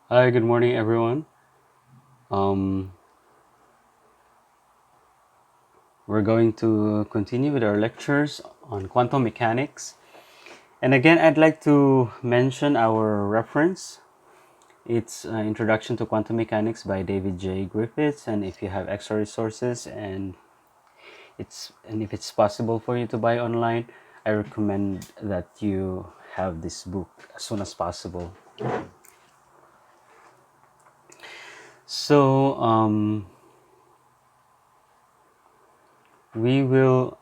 Hi, good morning, everyone. Um, we're going to continue with our lectures on quantum mechanics. And again, I'd like to mention our reference. It's Introduction to Quantum Mechanics by David J. Griffiths. And if you have extra resources and if it's possible for you to buy online, I recommend that you have this book as soon as possible. So we will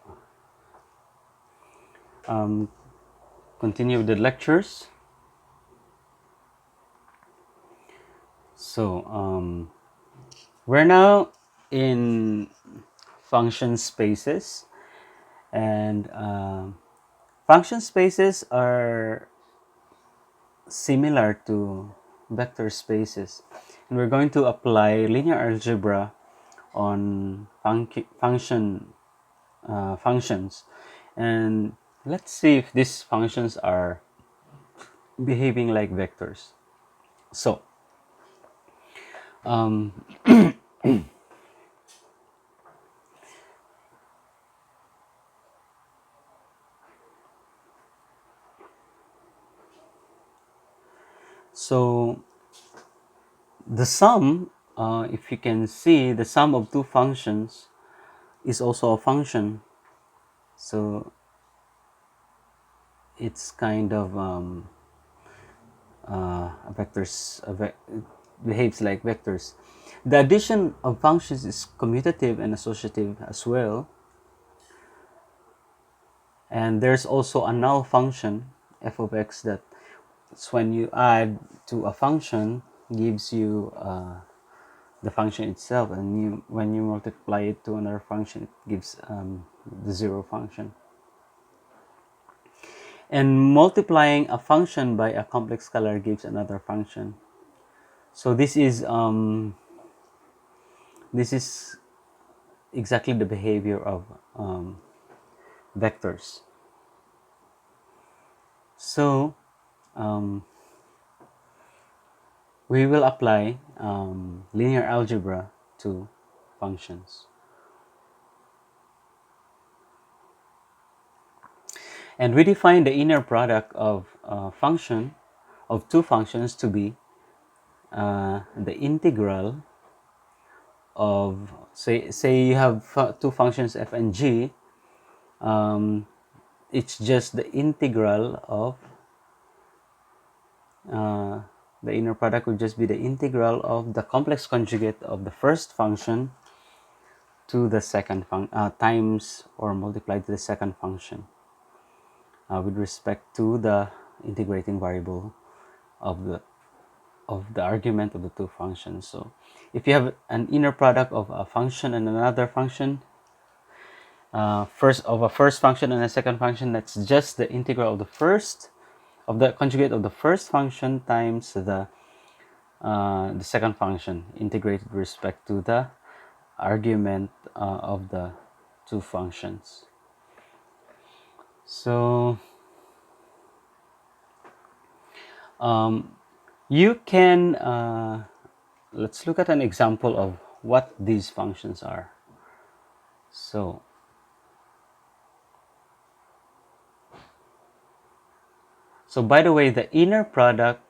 um, continue with the lectures. So we're now in function spaces, and function spaces are similar to vector spaces, and we're going to apply linear algebra on functions, and let's see if these functions are behaving like vectors. So um, so the sum, if you can see, the sum of two functions is also a function. So it's kind of it behaves like vectors. The addition of functions is commutative and associative as well. And there's also a null function, f of x, that's when you add to a function, gives you the function itself, and when you multiply it to another function, it gives the zero function. And multiplying a function by a complex scalar gives another function. So this is exactly the behavior of vectors. So um, we will apply linear algebra to functions. And we define the inner product of two functions to be the integral of, say you have two functions f and g. It's just the integral of the inner product would just be the integral of the complex conjugate of the first function to the second times or multiplied to the second function with respect to the integrating variable of the argument of the two functions. So if you have an inner product of a function and another function, first function and a second function, that's just the integral of the conjugate of the first function times the second function integrated with respect to the argument of the two functions. So you can let's look at an example of what these functions are. So by the way, the inner product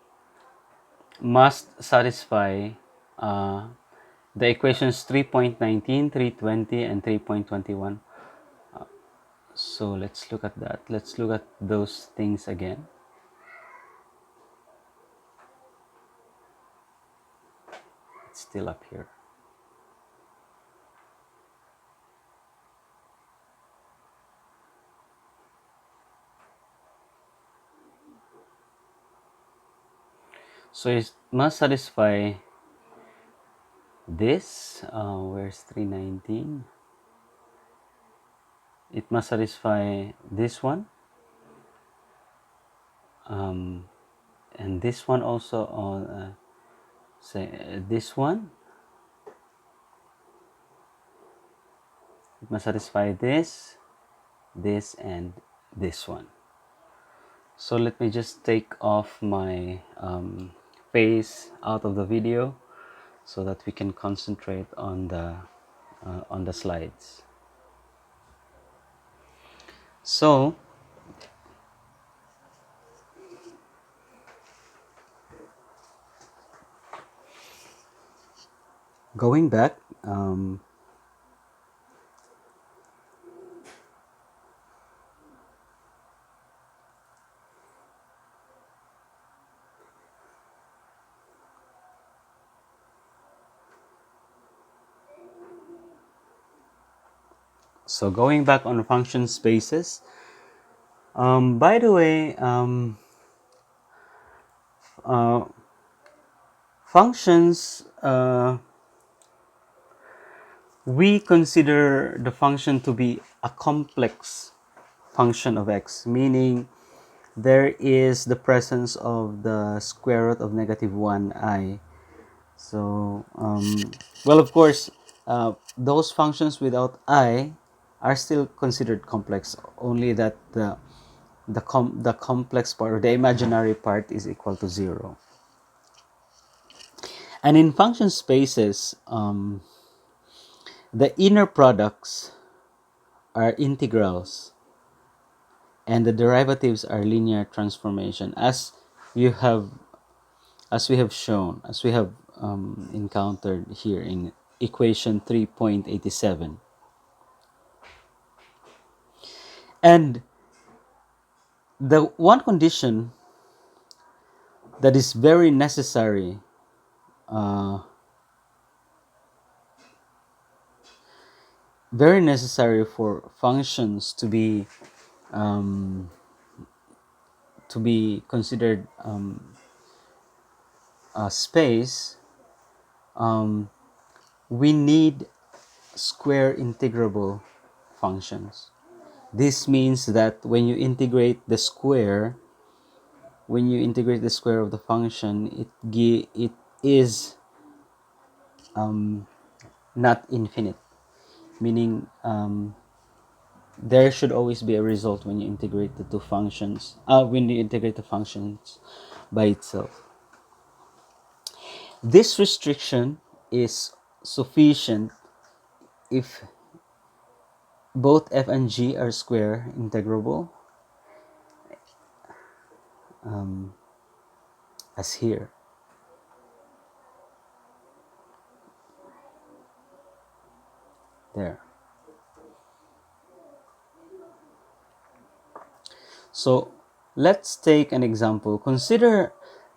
must satisfy uh, the equations 3.19, 320, and 3.21. So let's look at that. Let's look at those things again. It's still up here. So it must satisfy this. Where's 319? It must satisfy this one. And this one also on this one. It must satisfy this, and this one. So let me just take off my space out of the video so that we can concentrate on the slides. So going back, so going back on function spaces, by the way, functions, we consider the function to be a complex function of x, meaning there is the presence of the square root of negative 1i. So, well, of course, those functions without I are still considered complex, only that the complex part, or the imaginary part, is equal to 0. And in function spaces, the inner products are integrals and the derivatives are linear transformation, as we have shown, as we have encountered here in equation 3.87. And the one condition that is very necessary for functions to be considered a space, we need square integrable functions. This means that when you integrate the square of the function, it is not infinite, meaning there should always be a result when you integrate the two functions, when you integrate the functions by itself. This restriction is sufficient if both f and g are square integrable, as here. There. So let's take an example. Consider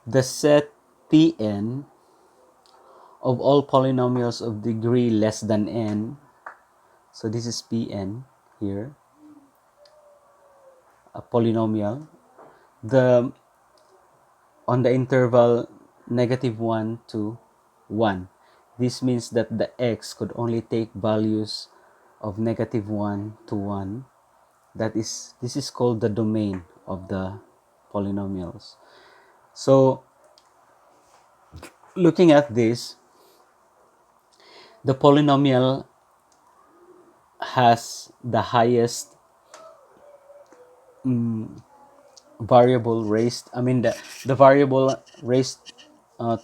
the set Pn of all polynomials of degree less than n. So this is Pn here, a polynomial. On the interval -1 to 1. This means that the x could only take values of -1 to 1. This is called the domain of the polynomials. So looking at this, the polynomial has the highest variable raised, the variable raised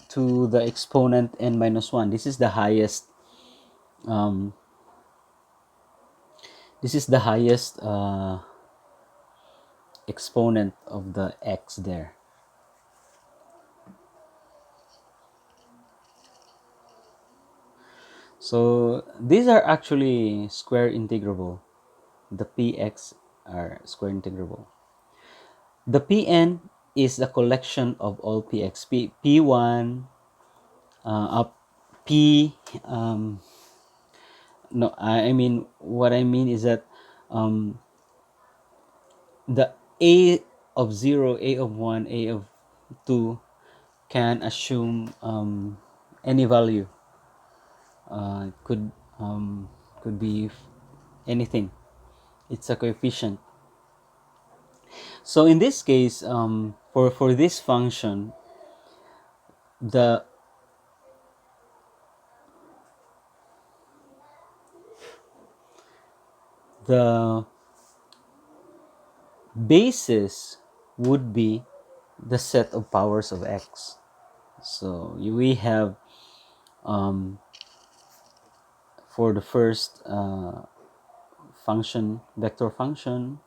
to the exponent n-1. This is the highest exponent of the x there. So these are actually square integrable. The px are square integrable. The Pn is a collection of all Px. P1, P, no, what I mean is that the A of 0, A of 1, A of 2 can assume any value. Could be anything. It's a coefficient. So in this case, for this function, the basis would be the set of powers of x. So we have for the first function, vector function,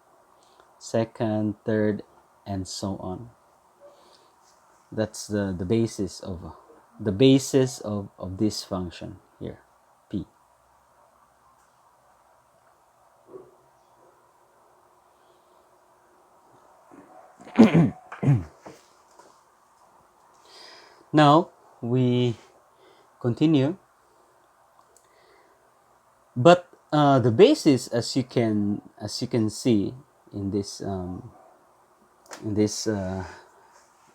second, third, and so on. That's the basis of this function here, p. Now we continue, but the basis, as you can see in this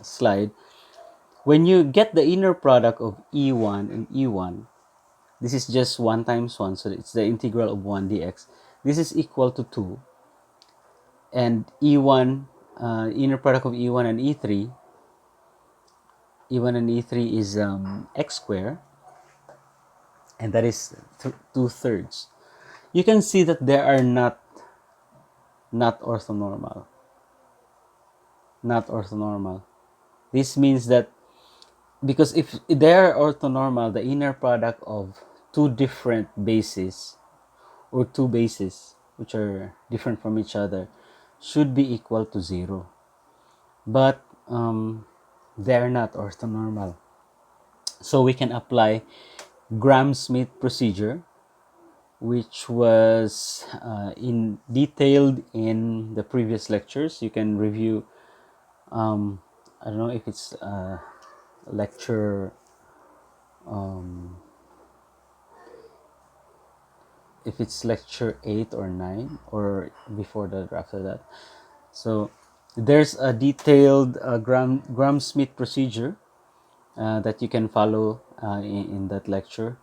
slide, when you get the inner product of e1 and e1, this is just 1 times 1, so it's the integral of 1 dx. This is equal to 2, and e1, inner product of e1 and e3, e1 and e3 is x squared, and that is 2/3. You can see that they are not orthonormal. Not orthonormal. This means that because if they are orthonormal, the inner product of two different bases, or two bases which are different from each other, should be equal to 0. But they're not orthonormal. So we can apply Gram-Schmidt procedure, which was in detailed in the previous lectures. You can review, I don't know if it's lecture, if it's lecture 8 or 9, or before that or after that. So there's a detailed Gram-Schmidt procedure that you can follow in that lecture.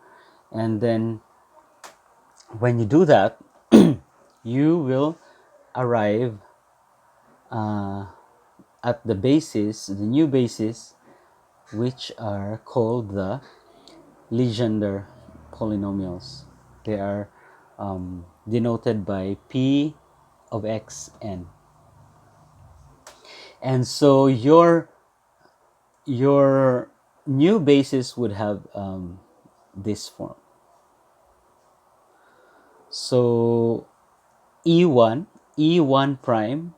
And then when you do that, you will arrive at the basis, the new basis, which are called the Legendre polynomials. They are denoted by p of x n. And so your new basis would have this form. So e1 prime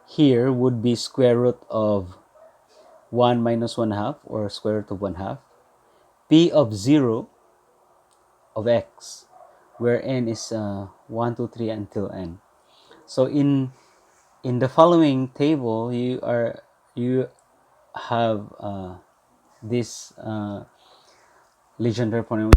here would be square root of 1 minus 1 half, or square root of 1 half, p of 0 of x, where n is 1, 2, 3 until n. So in the following table, you have this Legendre polynomial.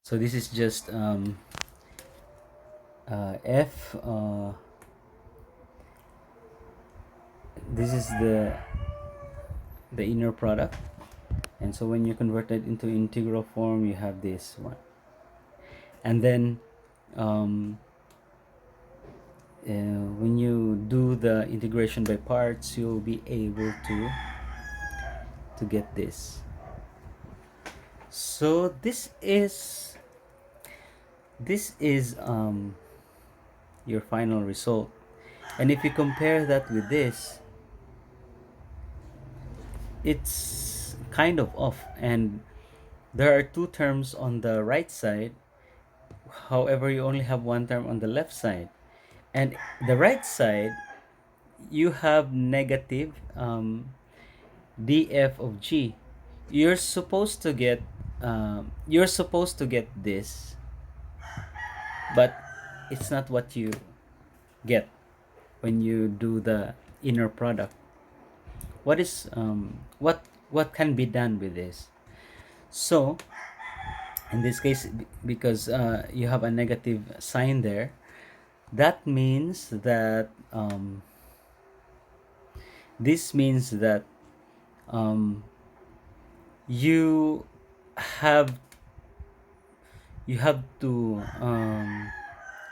So this is just f. This is the inner product, and so when you convert it into integral form, you have this one, and then when you do the integration by parts, you'll be able to get this. So this is your final result, and if you compare that with this, it's kind of off, and there are two terms on the right side. However, you only have one term on the left side, and the right side you have negative df of g. You're supposed to get this, but it's not what you get when you do the inner product. What is what can be done with this? So in this case, because you have a negative sign there, that means that this means that you have to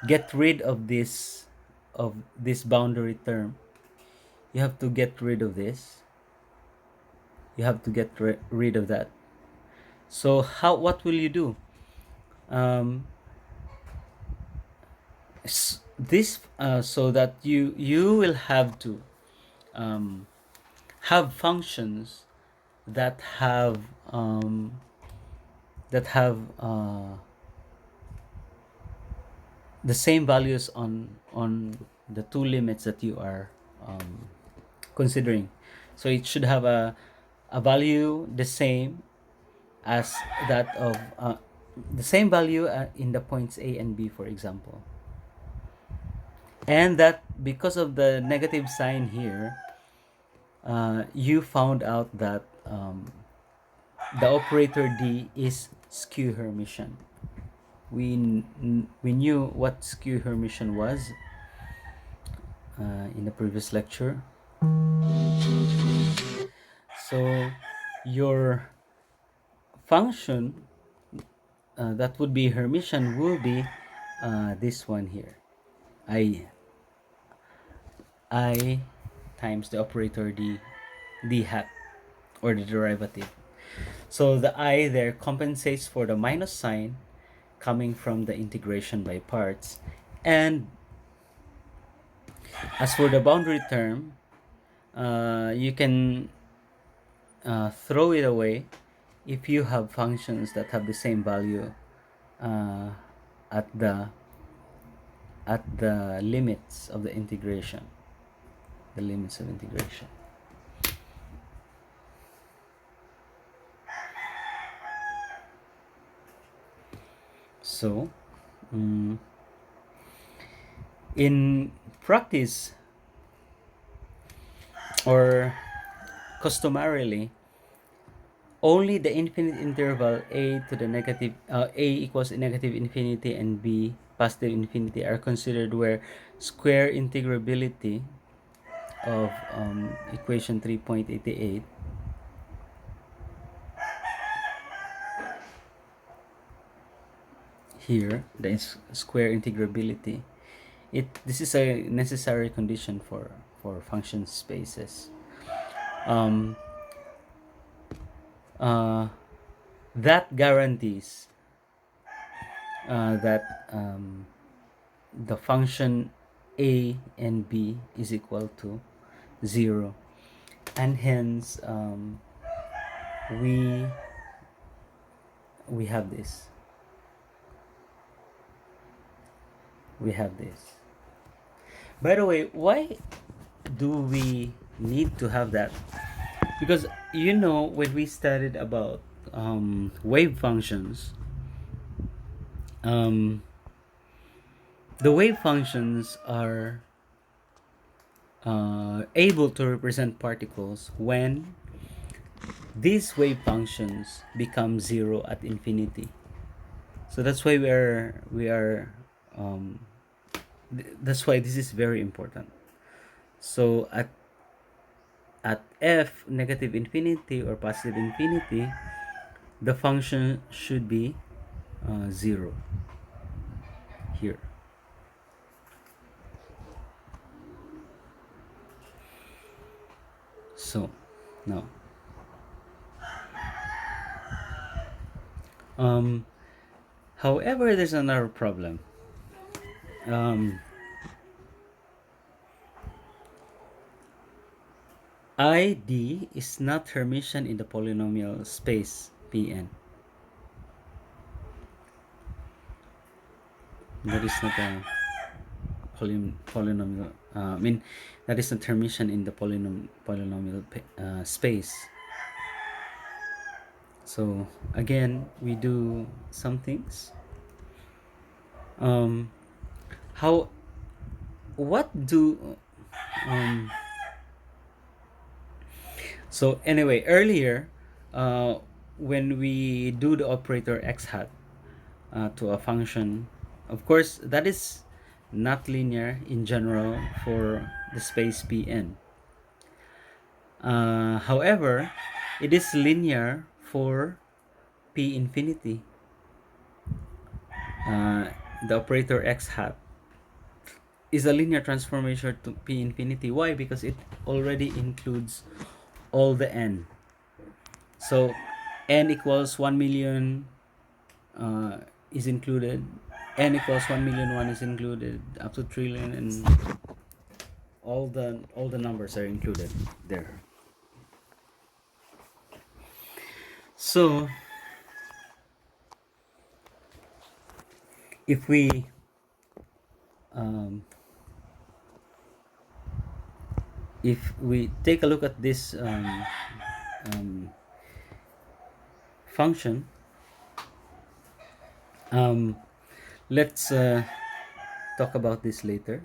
get rid of this boundary term. You have to get rid of this. You have to get rid of that. So what will you do? This so that you will have to have functions that have the same values on the two limits that you are considering. So it should have a value the same as that of the same value in the points A and B, for example. And that because of the negative sign here, you found out that the operator D is skew Hermitian. We knew what skew Hermitian was in the previous lecture. So your function that would be Hermitian will be this one here, I times the operator d hat, or the derivative. So the I there compensates for the minus sign coming from the integration by parts. And as for the boundary term, you can throw it away if you have functions that have the same value at the limits of the integration, So in practice, or customarily, only the infinite interval a to the negative a equals negative infinity and b positive infinity are considered where square integrability of equation 3.88 here, the square integrability, this is a necessary condition for function spaces. That guarantees that the function a and b is equal to 0, and hence we have this. By the way, why do we need to have that? Because when we studied about wave functions, the wave functions are able to represent particles when these wave functions become 0 at infinity. So that's why that's why this is very important. So at f negative infinity or positive infinity, the function should be 0 here. So now however, there's another problem. ID is not Hermitian in the polynomial space Pn. That is not a polynomial. That is not Hermitian in the polynomial space. So again, we do some things. How? What do? So anyway, earlier, when we do the operator x hat to a function, of course, that is not linear in general for the space Pn. However, it is linear for P infinity. The operator x hat is a linear transformation to P infinity. Why? Because it already includes all the n. So n equals 1 million is included, n equals 1,000,001 is included, up to trillion, and all the numbers are included there. So if we take a look at this function, let's talk about this later.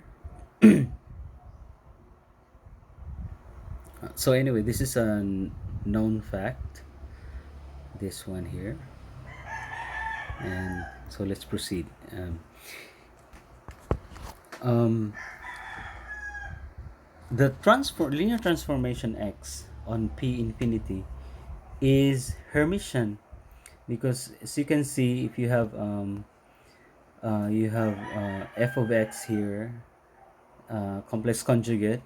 So anyway, this is a known fact, this one here, and so let's proceed. The linear transformation x on P infinity is Hermitian, because as you can see, if you have f of x here, complex conjugate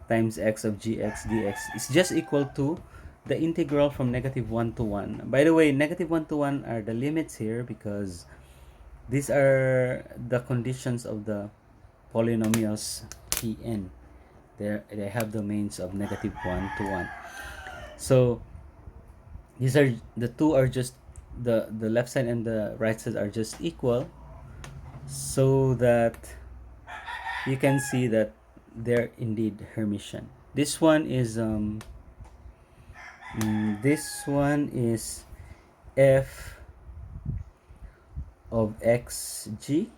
times x of gx dx is just equal to the integral from -1 to 1. By the way, -1 to 1 are the limits here, because these are the conditions of the polynomials Pn. They have domains of -1 to 1. So these are the two are just the left side and the right side are just equal, so that you can see that they're indeed Hermitian. This one is f of xg,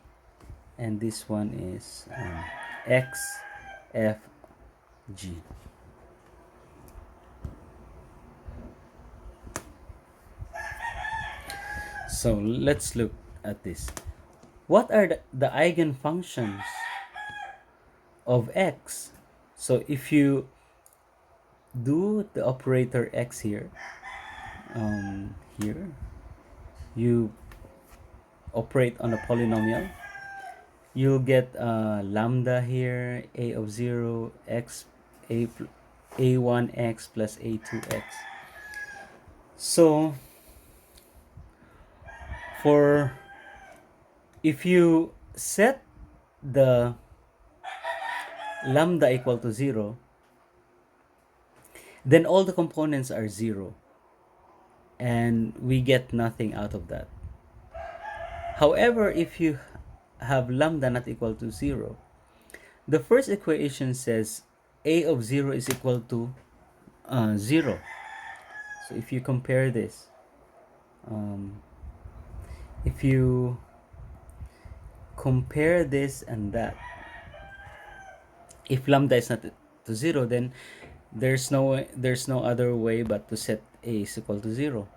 and this one is x f g. So let's look at this. What are the Eigen Functions of x? So if you do the operator x here, you operate on a polynomial, you'll get lambda here, a of 0, x, a1x plus a2x. So if you set the lambda equal to 0, then all the components are 0, and we get nothing out of that. However, if you have lambda not equal to 0, the first equation says a of 0 is equal to 0. So if you compare this, if you compare this and that, if lambda is not to 0, then there's no other way but to set a is equal to 0.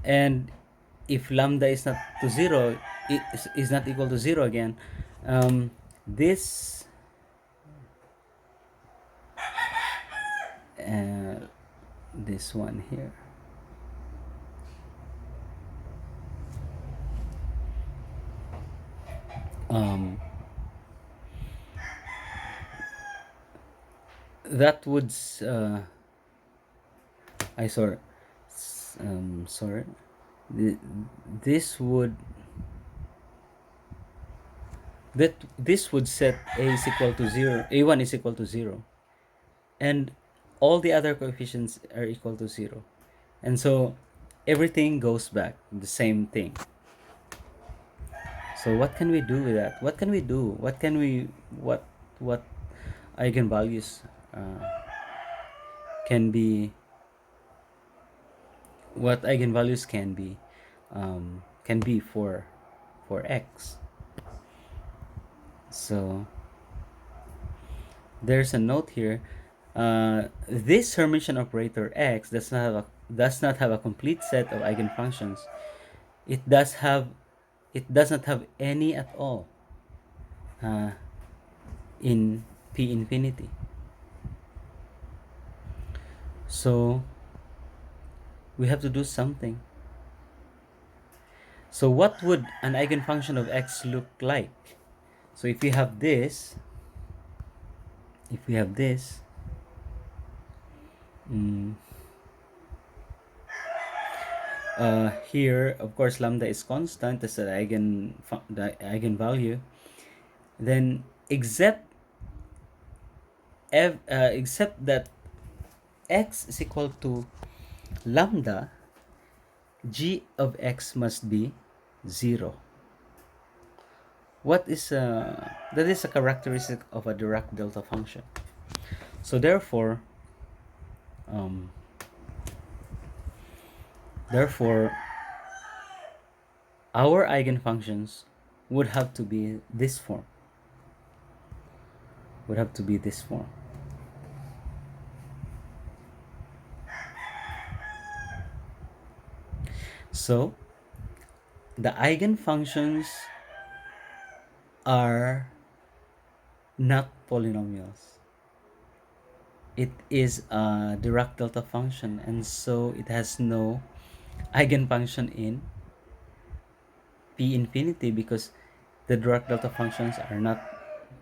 and if lambda is not to 0, is not equal to 0 again, this this one here, that would I sorry sorry this would this would set a is equal to 0, a1 is equal to 0, and all the other coefficients are equal to 0, and so everything goes back the same thing. So what can we do with that? What can we do? What eigenvalues can be what eigenvalues can be for x? So there's a note here. This Hermitian operator x does not have a complete set of eigenfunctions. It does not have any at all in p infinity. So we have to do something. So what would an eigenfunction of x look like? So if we have this, here, of course, lambda is constant as the eigenvalue. Then except that x is equal to lambda, g of x must be 0. That is a characteristic of a Dirac delta function. So therefore our eigenfunctions would have to be this form. So the eigenfunctions are not polynomials. It is a Dirac delta function, and so it has no eigenfunction in p infinity because the Dirac delta functions are not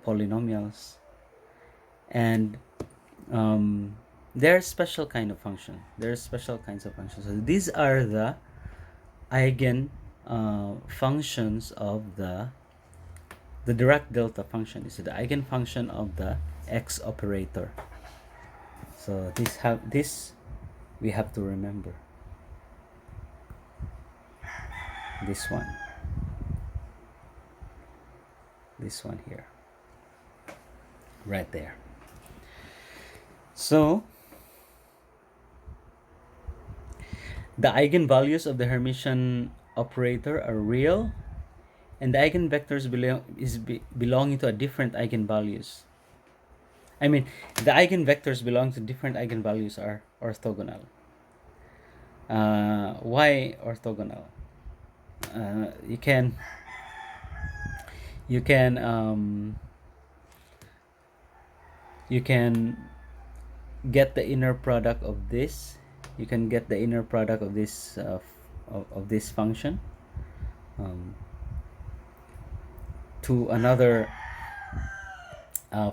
polynomials, and they're special kind of function. There's special kinds of functions. So these are the eigen functions of the Dirac delta function. Is the eigen function of the x operator. So this we have to remember. This one here, right there. So the eigenvalues of the Hermitian operator are real, and the eigenvectors belonging to a different eigenvalues. I mean, the eigenvectors belong to different eigenvalues are orthogonal. Why orthogonal? You can get the inner product of this. You can get the inner product of this of this function to another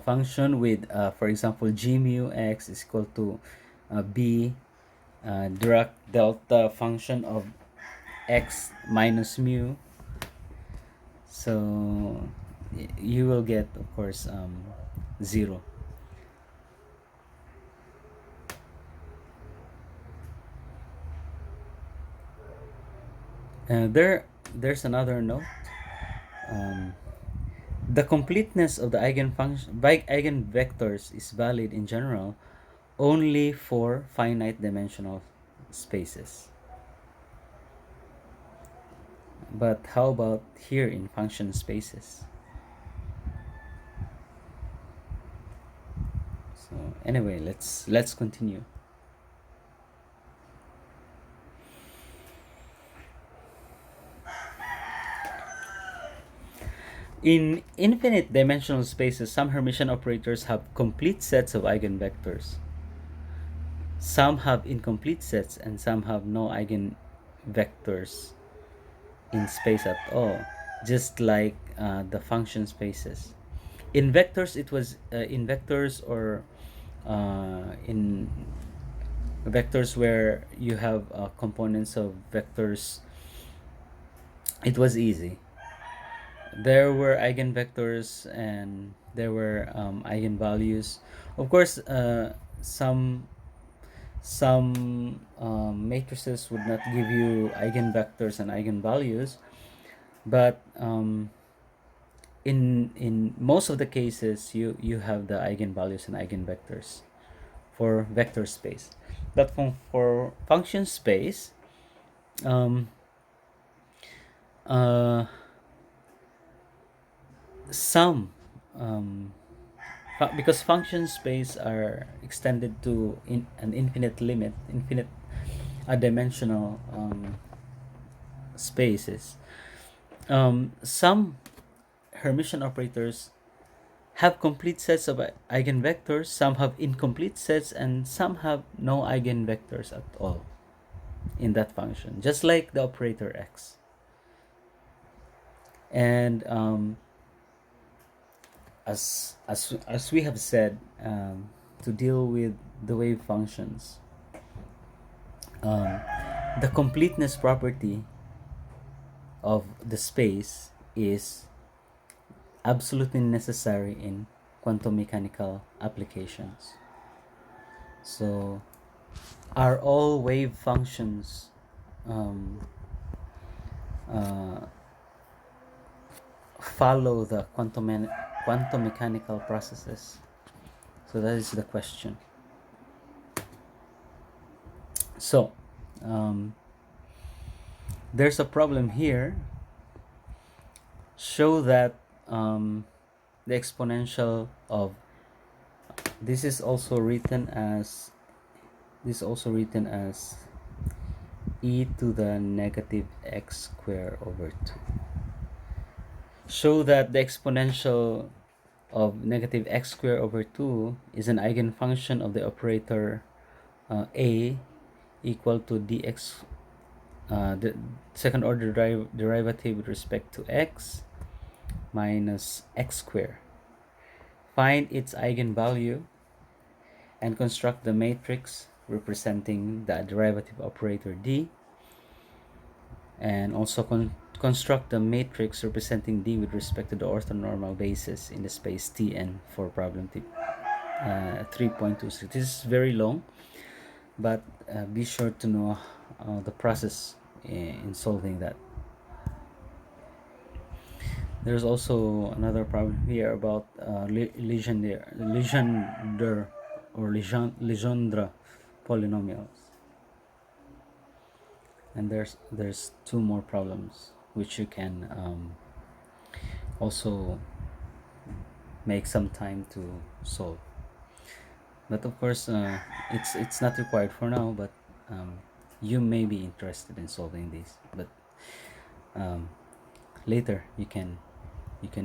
function with, for example, g mu x is equal to b Dirac delta function of x minus mu. So you will get, of course, 0. There's another note. The completeness of the eigenvectors is valid in general only for finite dimensional spaces. But how about here in function spaces? So anyway, let's continue. In infinite dimensional spaces, some Hermitian operators have complete sets of eigenvectors. Some have incomplete sets, and some have no eigenvectors in space at all, just like the function spaces. In vectors, it was in vectors or in vectors where you have components of vectors, it was easy. There were eigenvectors and there were eigenvalues. Of course, some matrices would not give you eigenvectors and eigenvalues, but in most of the cases you have the eigenvalues and eigenvectors for vector space. But for function space, um, uh, some because function space are extended to an infinite limit, infinite dimensional spaces. Some Hermitian operators have complete sets of eigenvectors, some have incomplete sets, and some have no eigenvectors at all in that function, just like the operator x. And as we have said, to deal with the wave functions, the completeness property of the space is absolutely necessary in quantum mechanical applications. So, are all wave functions follow the quantum mechanical processes? So that is the question. So there's a problem here. Show that the exponential of this is also written as e to the negative x squared over 2. Show that the exponential of negative x squared over 2 is an eigenfunction of the operator a equal to dx, the second order derivative with respect to x minus x squared. Find its eigenvalue and construct the matrix representing the derivative operator d, and also construct the matrix representing d with respect to the orthonormal basis in the space Tn for problem 3.26. This is very long, but be sure to know the process in solving that. There's also another problem here about Legendre or Legendre polynomials, and there's two more problems which you can also make some time to solve. But of course, it's not required for now. But you may be interested in solving these. But later you can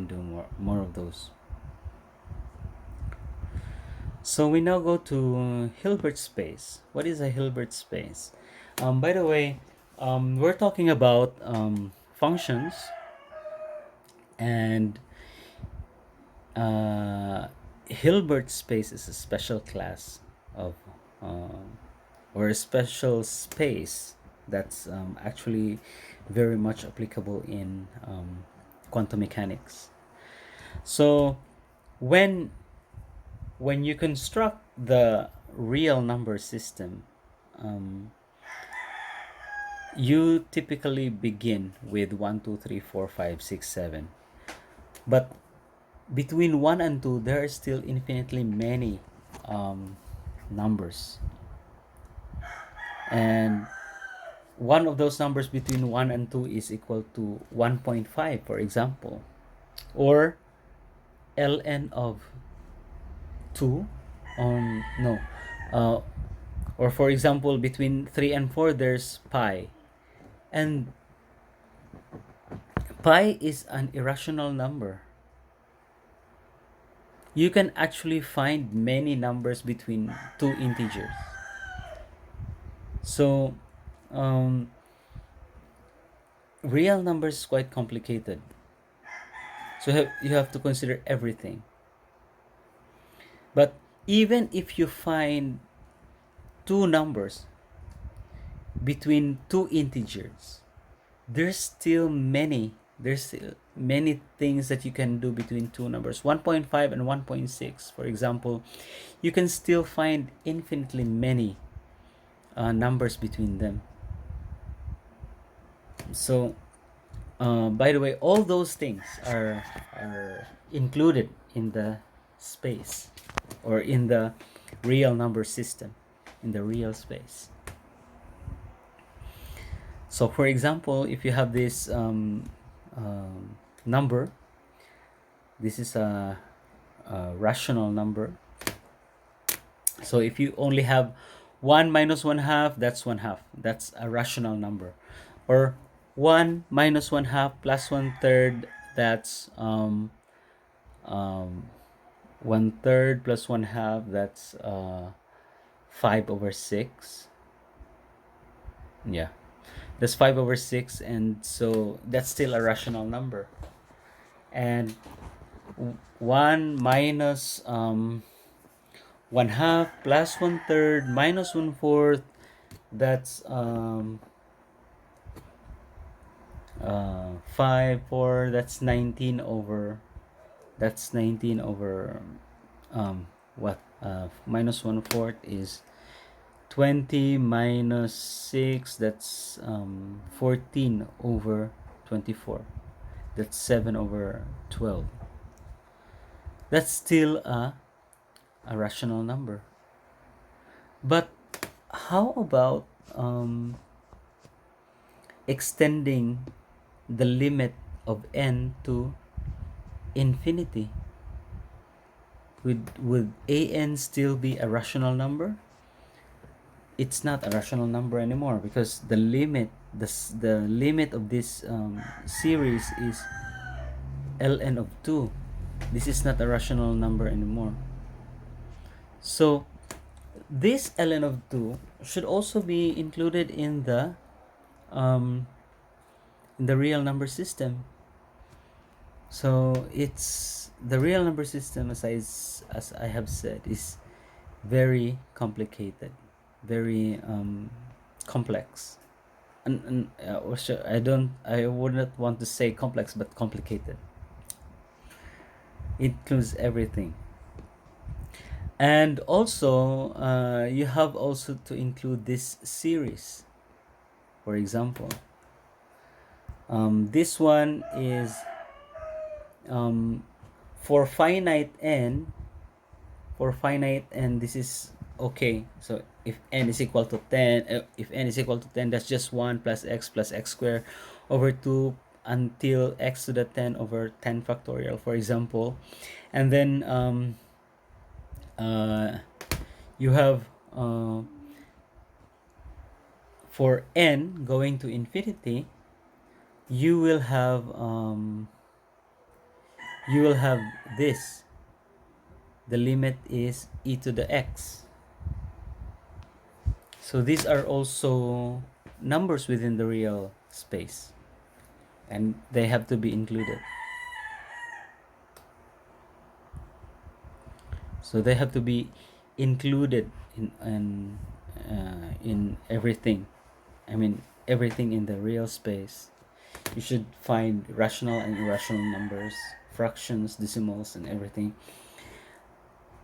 do more of those. So we now go to Hilbert space. What is a Hilbert space? By the way, we're talking about functions, and Hilbert space is a special class of or a special space that's actually very much applicable in quantum mechanics. So when you construct the real number system, you typically begin with 1, 2, 3, 4, 5, 6, 7. But between 1 and 2, there are still infinitely many numbers. And one of those numbers between 1 and 2 is equal to 1.5, for example. Or ln of 2, or for example, between 3 and 4, there's pi. And pi is an irrational number. you can actually find many numbers between two integers. So real numbers is quite complicated. So you have to consider everything. But even if you find two numbers between two integers, there's still many things that you can do between two numbers, 1.5 and 1.6 for example. You can still find infinitely many numbers between them. So by the way, all those things are included in the space, or in the real number system, in the real space. So for example, if you have this number, this is a rational number. So if you only have 1 minus 1/2, that's 1/2. That's a rational number. Or 1 minus 1/2 plus 1/3, that's 1/3 plus 1/2, that's 5/6. Yeah, that's 5/6, and so that's still a rational number. And 1 minus 1/2 plus 1/3 minus 1/4, that's 5, 4, that's 19 over, what, minus 1/4 is 20 minus 6, that's 14/24, that's 7/12. That's still a rational number. But how about extending the limit of n to infinity? Would an still be a rational number? It's not a rational number anymore, because the limit of this series is ln of 2. This is not a rational number anymore. So this ln of 2 should also be included in the real number system. So it's the real number system, as I have said, is very complicated, very complex, and I would not want to say complex, but complicated. It includes everything. And also you have also to include this series. For example, this one is for finite n. This is okay. So if n is equal to 10, that's just 1 plus x squared over 2 until x to the 10 over 10 factorial, for example. And then you have for n going to infinity, you will have this. The limit is e to the x. So these are also numbers within the real space, and they have to be included. So they have to be included in everything. I mean, everything in the real space. You should find rational and irrational numbers, fractions, decimals, and everything.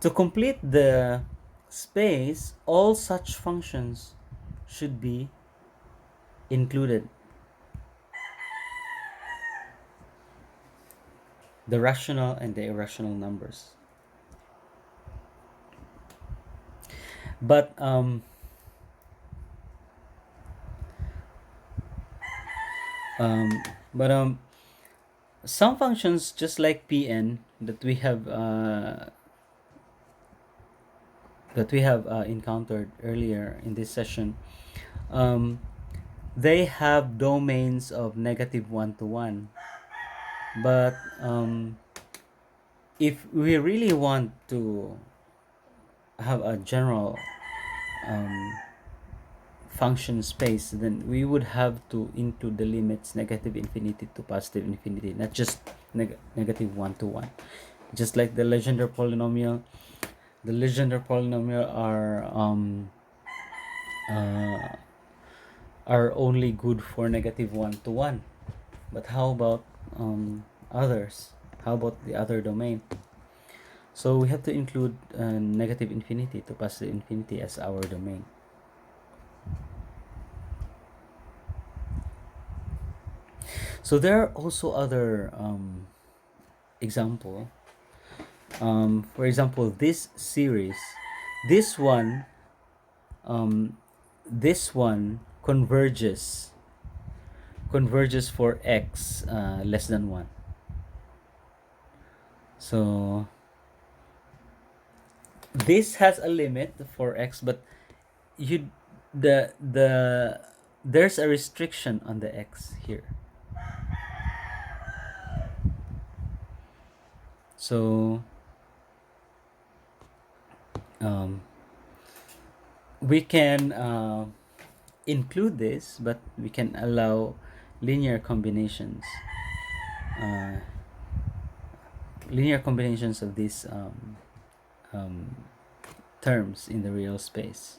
To complete the space, all such functions should be included. The rational and the irrational numbers. But some functions, just like Pn, that we have encountered earlier in this session, they have domains of -1 to 1, but if we really want to have a general um, function space, then we would have to include the limits negative infinity to positive infinity, not just negative 1 to 1. Just like the Legendre polynomial, the Legendre polynomial uh, are only good for negative 1 to 1. But how about others? How about the other domain? So we have to include negative infinity to positive infinity as our domain. So there are also other example. For example, this series, this one, this one converges for x less than 1. So this has a limit for x, but you there's a restriction on the x here. So we can include this, but we can allow linear combinations uh, of these terms in the real space.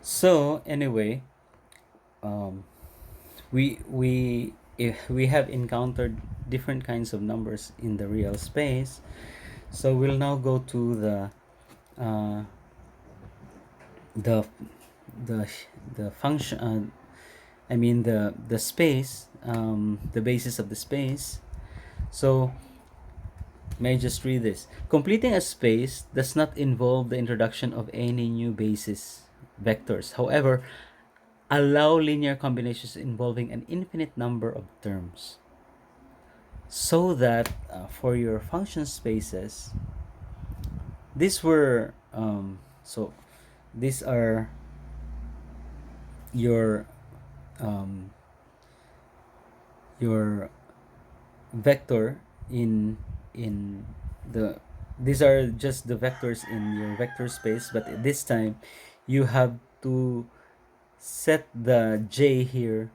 So anyway, we have encountered different kinds of numbers in the real space. So we'll now go to uh, the the function. I mean the space, the basis of the space. So may I just read this? Completing a space does not involve the introduction of any new basis vectors. However, allow linear combinations involving an infinite number of terms. So that for your function spaces, these were so these are your um, your vector in the these are just the vectors in your vector space, but at this time you have to set the j here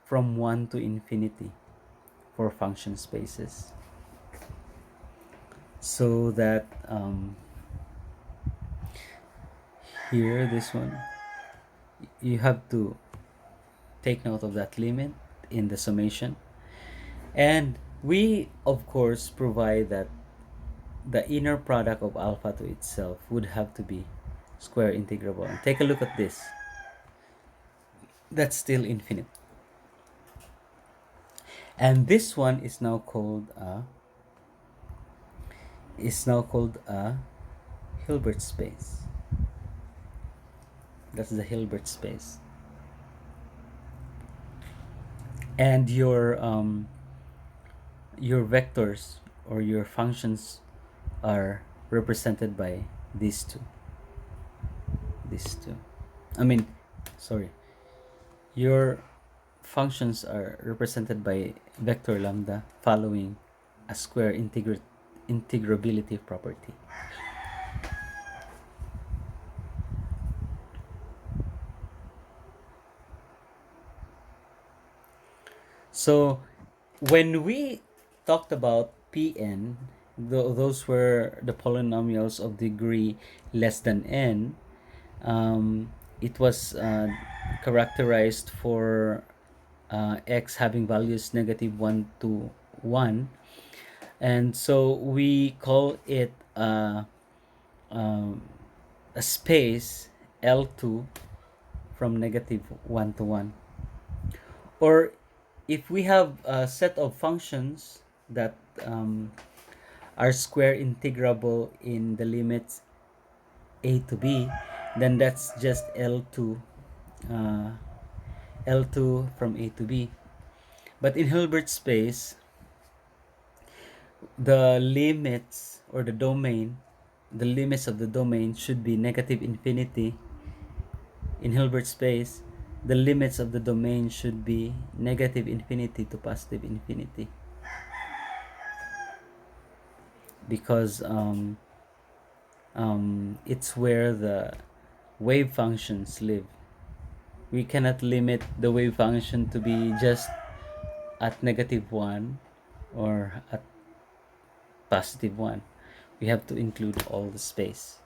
from 1 to infinity for function spaces, so that here, this one, you have to take note of that limit in the summation. And we of course provide that the inner product of alpha to itself would have to be square integrable. And take a look at this. That's still infinite. And this one is now called a Hilbert space. That's the Hilbert space. And your vectors or your functions are represented by these two. I mean, sorry. Your functions are represented by vector lambda following a square integrability property. So when we talked about Pn, those were the polynomials of degree less than n. It was characterized for x having values negative 1 to 1, and so we call it a space L2 from negative 1 to 1. Or if we have a set of functions that are square integrable in the limits a to b, then that's just L2 from a to b. But in Hilbert space, the limits or the limits of the domain should be negative infinity. In Hilbert space, the limits of the domain should be negative infinity to positive infinity, because it's where the wave functions live. We cannot limit the wave function to be just at -1 or at +1. We have to include all the space,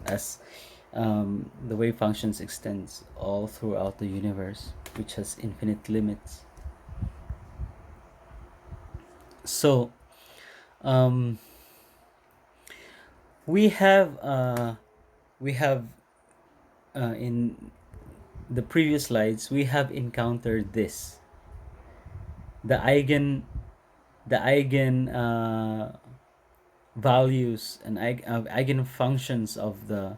as the wave functions extends all throughout the universe, which has infinite limits. So um, we have in the previous slides we have encountered this, the eigen values and eigen functions of the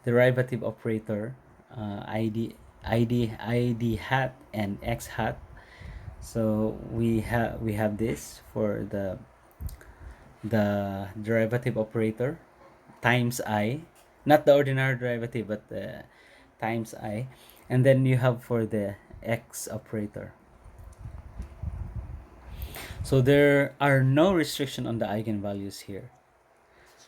derivative operator, id hat and x hat. So we have this for the derivative operator times I, not the ordinary derivative, but times I, and then you have for the x operator. So there are no restriction on the eigenvalues here.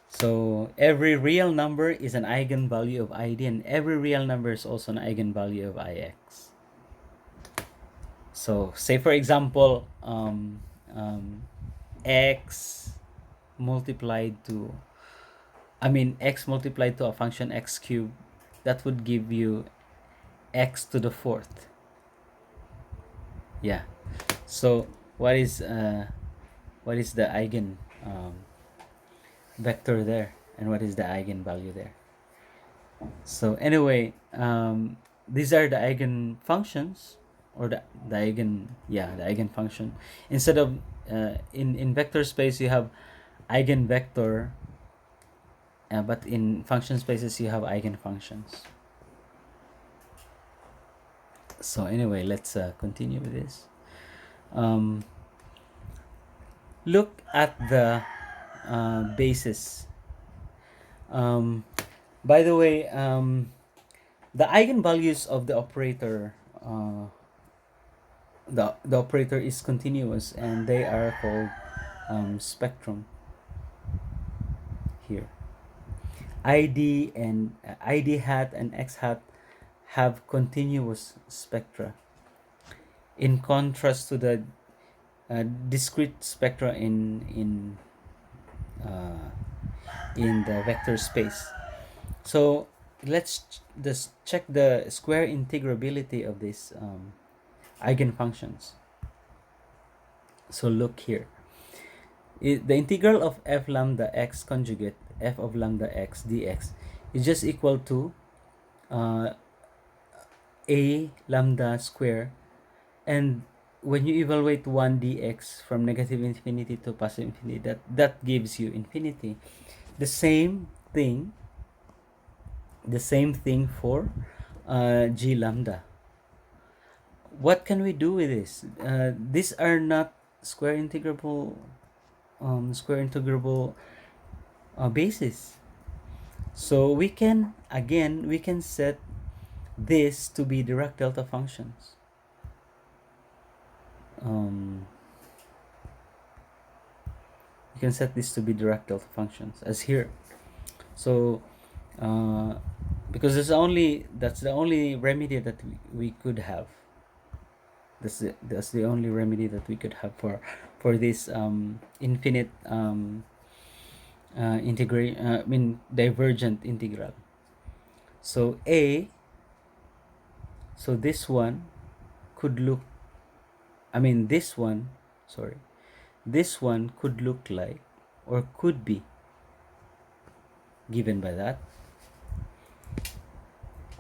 So every real number is an eigenvalue of id, and every real number is also an eigenvalue of ix. So say for example, x multiplied to x multiplied to a function x cubed, that would give you x to the fourth. Yeah. So what is the eigen vector there, and what is the eigenvalue there? So anyway, these are the eigen functions, or the eigen function. Instead of in vector space you have eigenvector, but in function spaces you have eigen functions. So anyway, let's continue with this. Look at the basis. By the way, the eigenvalues of the operator, the operator is continuous, and they are called spectrum here. id hat and x hat have continuous spectra, in contrast to the discrete spectra in the vector space. So let's just check the square integrability of these eigenfunctions. So look here. The integral of f lambda x conjugate f of lambda x dx is just equal to a lambda square, and when you evaluate 1 dx from negative infinity to positive infinity, that gives you infinity. The same thing for g lambda. What can we do with this? These are not square integrable basis. So we can set this to be Dirac delta functions. You can set this to be Dirac delta functions as here. So because that's the only remedy that we could have. That's the only remedy that we could have for this infinite divergent integral. So this one could look, this one could look like, or could be given by that,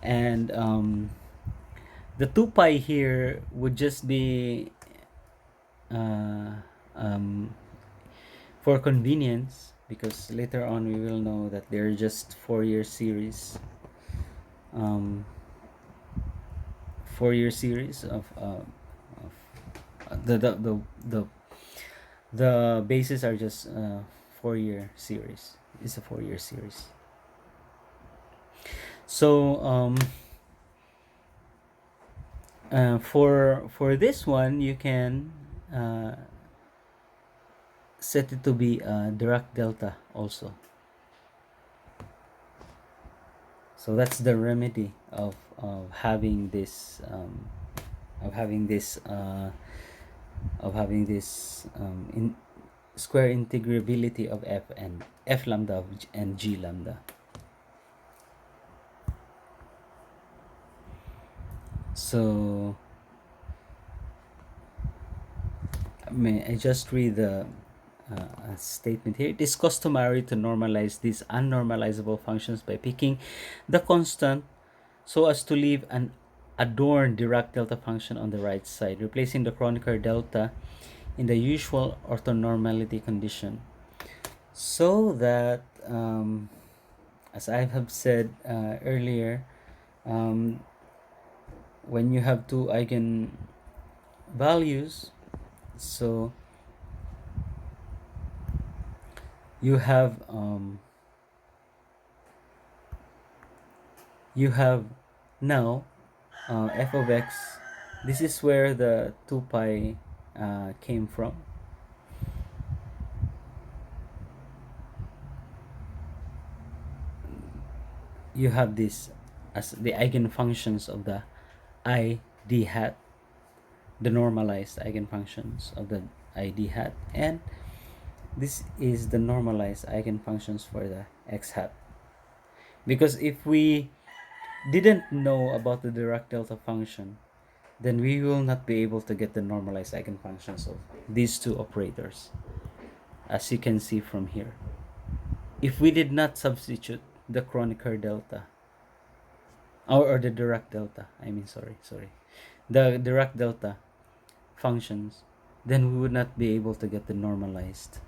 and the 2 pi here would just be for convenience, because later on we will know that they're just Fourier series, Fourier series of The bases are just 4-year series. It's a 4-year series. So for this one, you can set it to be Dirac delta also. So that's the remedy of having this in square integrability of f and f lambda and g lambda. So may I just read the statement here. It is customary to normalize these unnormalizable functions by picking the constant so as to leave an adorned Dirac delta function on the right side, replacing the Kronecker delta in the usual orthonormality condition. So that, as I have said earlier, when you have two eigenvalues, so you have now f of x. This is where the 2 pi came from. You have this as the eigenfunctions of the I d hat, the normalized eigenfunctions of the I d hat, and this is the normalized eigenfunctions for the x hat. Because if we didn't know about the Dirac delta function, then we will not be able to get the normalized eigenfunctions of these two operators, as you can see from here. If we did not substitute the Kronecker delta, or the Dirac delta, the Dirac delta functions, then we would not be able to get the normalized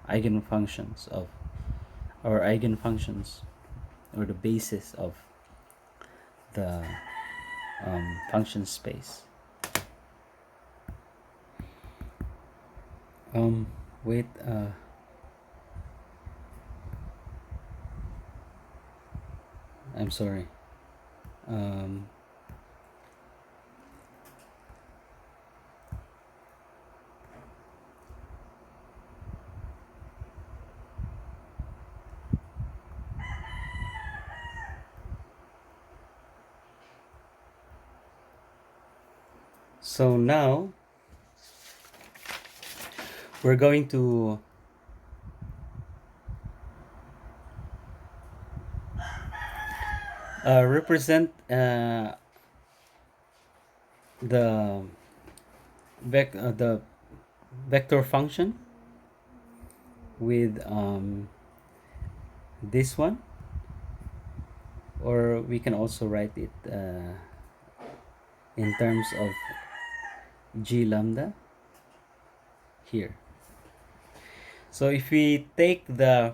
eigenfunctions of, or eigenfunctions, or the basis of the function space. Wait, I'm sorry. So now we're going to represent the vector function with this one, or we can also write it in terms of g lambda here. So if we take the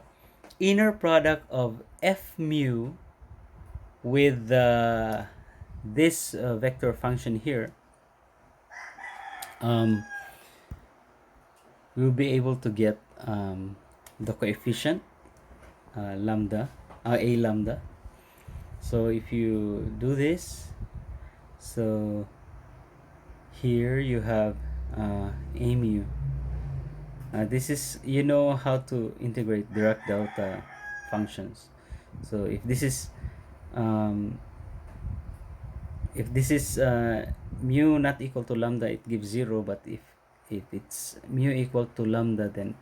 inner product of f mu with this vector function here, we'll be able to get the coefficient lambda, a lambda. So if you do this, so here you have a mu. This is, you know how to integrate Dirac delta functions. So if this is mu not equal to lambda, it gives 0, but if it's mu equal to lambda, then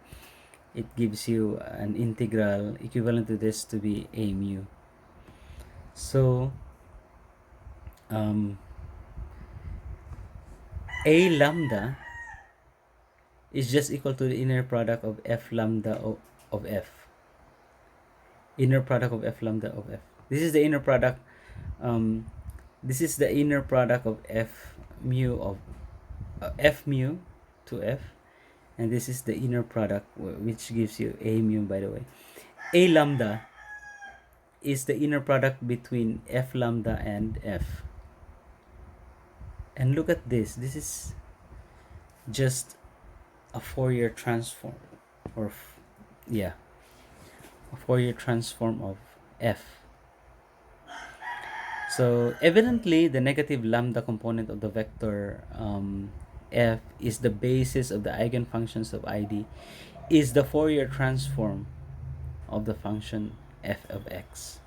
it gives you an integral equivalent to this to be a mu. So a lambda is just equal to the inner product of f lambda of f. Inner product of f lambda of f. This is the inner product. This is the inner product of f mu of f mu to f, and this is the inner product, which gives you a mu, by the way. A lambda is the inner product between f lambda and f. And look at this. This is just a Fourier transform, or yeah, a Fourier transform of f. So evidently, the negative lambda component of the vector f is the basis of the eigenfunctions of ID, is the Fourier transform of the function f of x.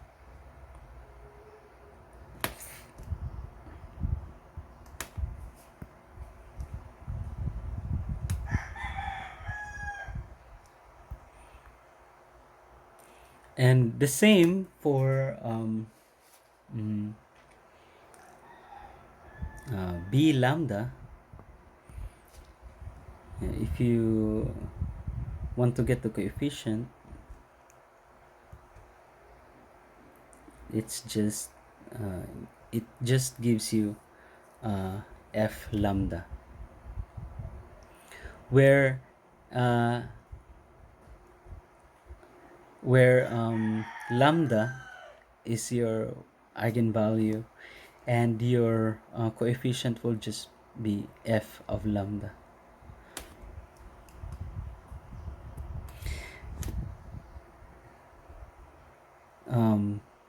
And the same for b lambda. If you want to get the coefficient, it's just it just gives you f lambda, where uh, lambda is your eigenvalue, and your coefficient will just be f of lambda.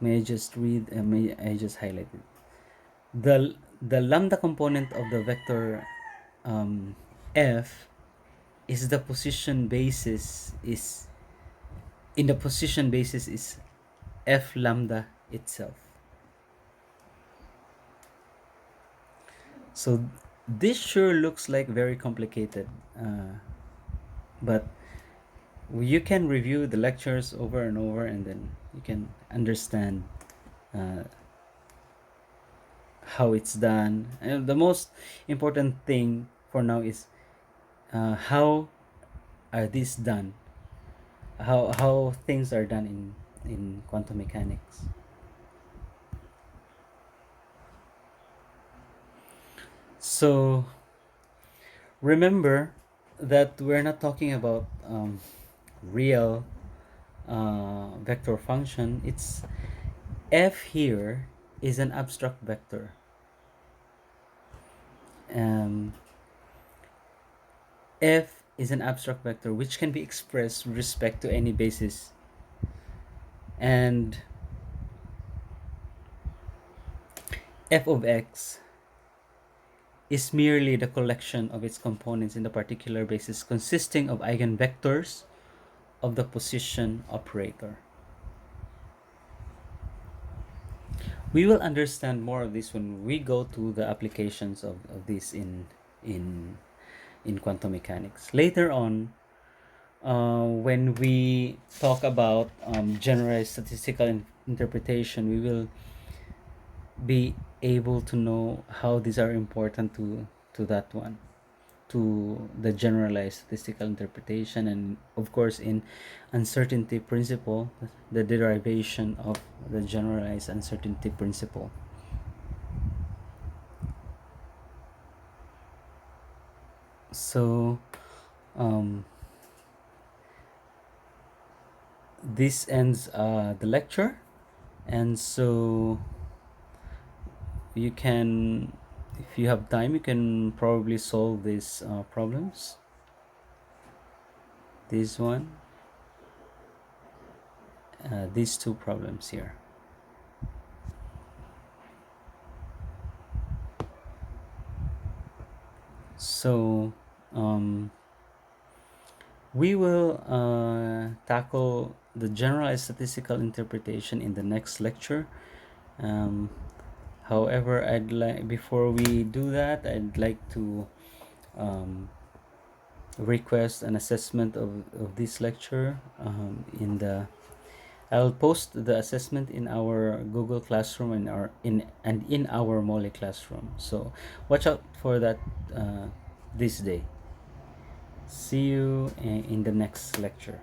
May I just read? May I just highlight it? The lambda component of the vector f is the position basis is in the position basis is f lambda itself. So this sure looks like very complicated, but you can review the lectures over and over, and then you can understand how it's done. And the most important thing for now is how are these done, how things are done in quantum mechanics. So remember that we're not talking about real vector function. It's f here is an abstract vector. F is an abstract vector which can be expressed with respect to any basis, and f of x is merely the collection of its components in the particular basis, consisting of eigenvectors of the position operator. We will understand more of this when we go to the applications of this in quantum mechanics. Later on, when we talk about generalized statistical interpretation, we will be able to know how these are important to that one, to the generalized statistical interpretation, and of course in uncertainty principle, the derivation of the generalized uncertainty principle. So this ends the lecture, and so you can, if you have time, you can probably solve these problems. This one, these two problems here. So we will tackle the generalized statistical interpretation in the next lecture. However, I'd like, before we do that, I'd like to request an assessment of this lecture. I'll post the assessment in our Google Classroom and in our Mole Classroom. So watch out for that this day. See you in the next lecture.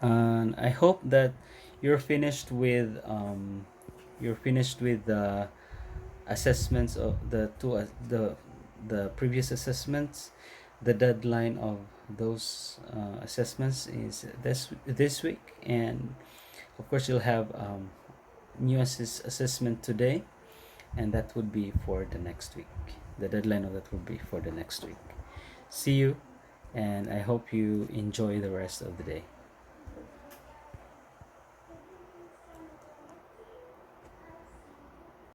And I hope that you're finished with the assessments of the previous assessments. The deadline of those assessments is this week, and of course you'll have new assessment today, and that would be for the next week. The deadline of that would be for the next week. See you, and I hope you enjoy the rest of the day.